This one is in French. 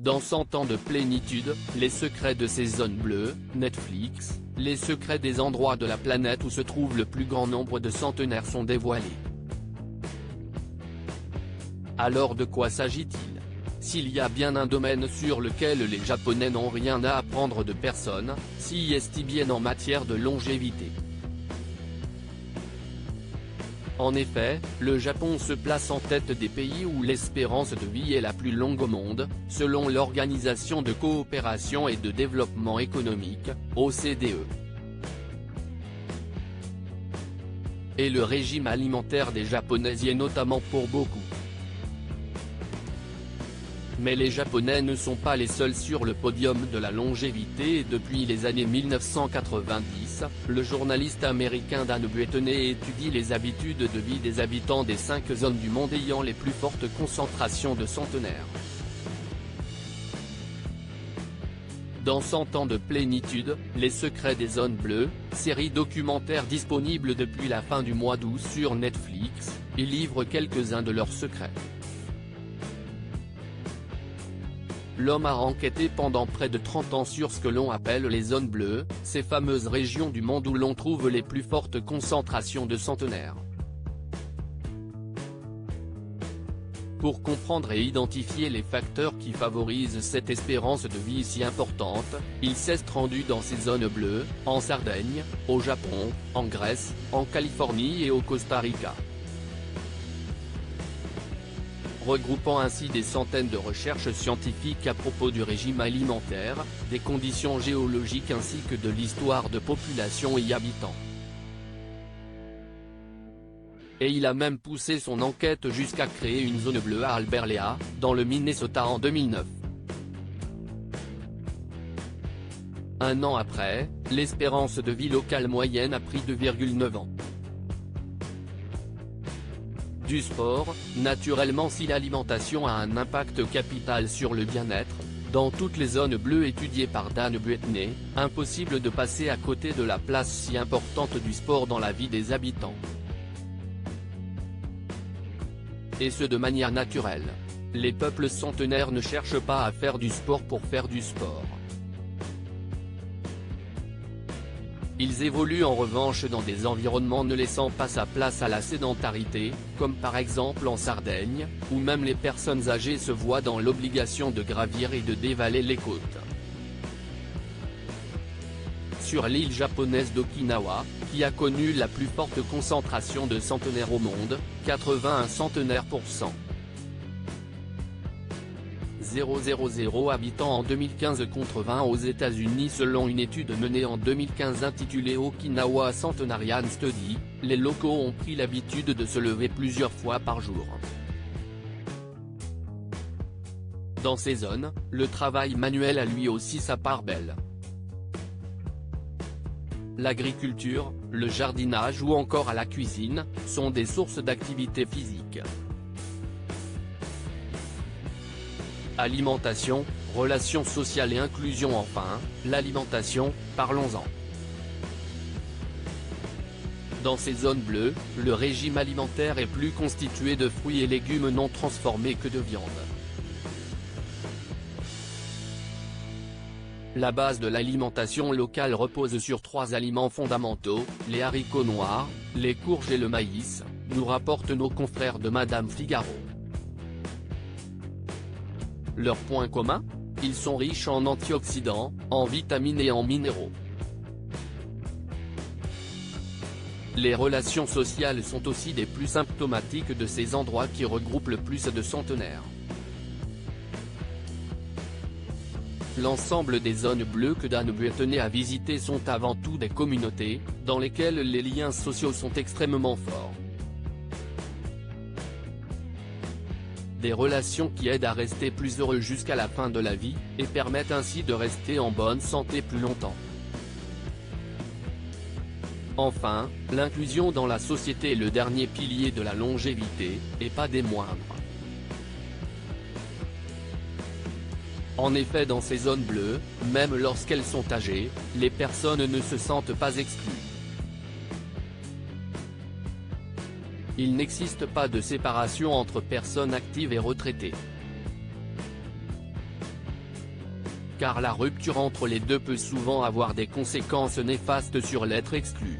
Dans 100 ans de plénitude, les secrets de ces zones bleues, Netflix, les secrets des endroits de la planète où se trouve le plus grand nombre de centenaires sont dévoilés. Alors de quoi s'agit-il? S'il y a bien un domaine sur lequel les Japonais n'ont rien à apprendre de personne, si est-il bien en matière de longévité. En effet, le Japon se place en tête des pays où l'espérance de vie est la plus longue au monde, selon l'Organisation de coopération et de développement économique, OCDE. Et le régime alimentaire des Japonais y est notamment pour beaucoup. Mais les Japonais ne sont pas les seuls sur le podium de la longévité et depuis les années 1990, le journaliste américain Dan Buettner étudie les habitudes de vie des habitants des 5 zones du monde ayant les plus fortes concentrations de centenaires. Dans 100 ans de plénitude, les secrets des zones bleues, série documentaire disponible depuis la fin du mois d'août sur Netflix, y livre quelques-uns de leurs secrets. L'homme a enquêté pendant près de 30 ans sur ce que l'on appelle les zones bleues, ces fameuses régions du monde où l'on trouve les plus fortes concentrations de centenaires. Pour comprendre et identifier les facteurs qui favorisent cette espérance de vie si importante, il s'est rendu dans ces zones bleues, en Sardaigne, au Japon, en Grèce, en Californie et au Costa Rica. Regroupant ainsi des centaines de recherches scientifiques à propos du régime alimentaire, des conditions géologiques ainsi que de l'histoire de populations y habitant. Et il a même poussé son enquête jusqu'à créer une zone bleue à Alberta, dans le Minnesota en 2009. Un an après, l'espérance de vie locale moyenne a pris 2,9 ans. Du sport, naturellement si l'alimentation a un impact capital sur le bien-être, dans toutes les zones bleues étudiées par Dan Buettner, impossible de passer à côté de la place si importante du sport dans la vie des habitants. Et ce de manière naturelle. Les peuples centenaires ne cherchent pas à faire du sport pour faire du sport. Ils évoluent en revanche dans des environnements ne laissant pas sa place à la sédentarité, comme par exemple en Sardaigne, où même les personnes âgées se voient dans l'obligation de gravir et de dévaler les côtes. Sur l'île japonaise d'Okinawa, qui a connu la plus forte concentration de centenaires au monde, 81 centenaires pour 100 000 habitants en 2015 contre 20 aux États-Unis selon une étude menée en 2015 intitulée Okinawa Centenarian Study, les locaux ont pris l'habitude de se lever plusieurs fois par jour. Dans ces zones, le travail manuel a lui aussi sa part belle. L'agriculture, le jardinage ou encore à la cuisine, sont des sources d'activité physique. Alimentation, relations sociales et inclusion enfin, l'alimentation, parlons-en. Dans ces zones bleues, le régime alimentaire est plus constitué de fruits et légumes non transformés que de viande. La base de l'alimentation locale repose sur 3 aliments fondamentaux, les haricots noirs, les courges et le maïs, nous rapportent nos confrères de Madame Figaro. Leurs points communs? Ils sont riches en antioxydants, en vitamines et en minéraux. Les relations sociales sont aussi des plus symptomatiques de ces endroits qui regroupent le plus de centenaires. L'ensemble des zones bleues que Dan Buettner a visitées sont avant tout des communautés, dans lesquelles les liens sociaux sont extrêmement forts. Des relations qui aident à rester plus heureux jusqu'à la fin de la vie, et permettent ainsi de rester en bonne santé plus longtemps. Enfin, l'inclusion dans la société est le dernier pilier de la longévité, et pas des moindres. En effet dans ces zones bleues, même lorsqu'elles sont âgées, les personnes ne se sentent pas exclues. Il n'existe pas de séparation entre personnes actives et retraitées. car la rupture entre les deux peut souvent avoir des conséquences néfastes sur l'être exclu.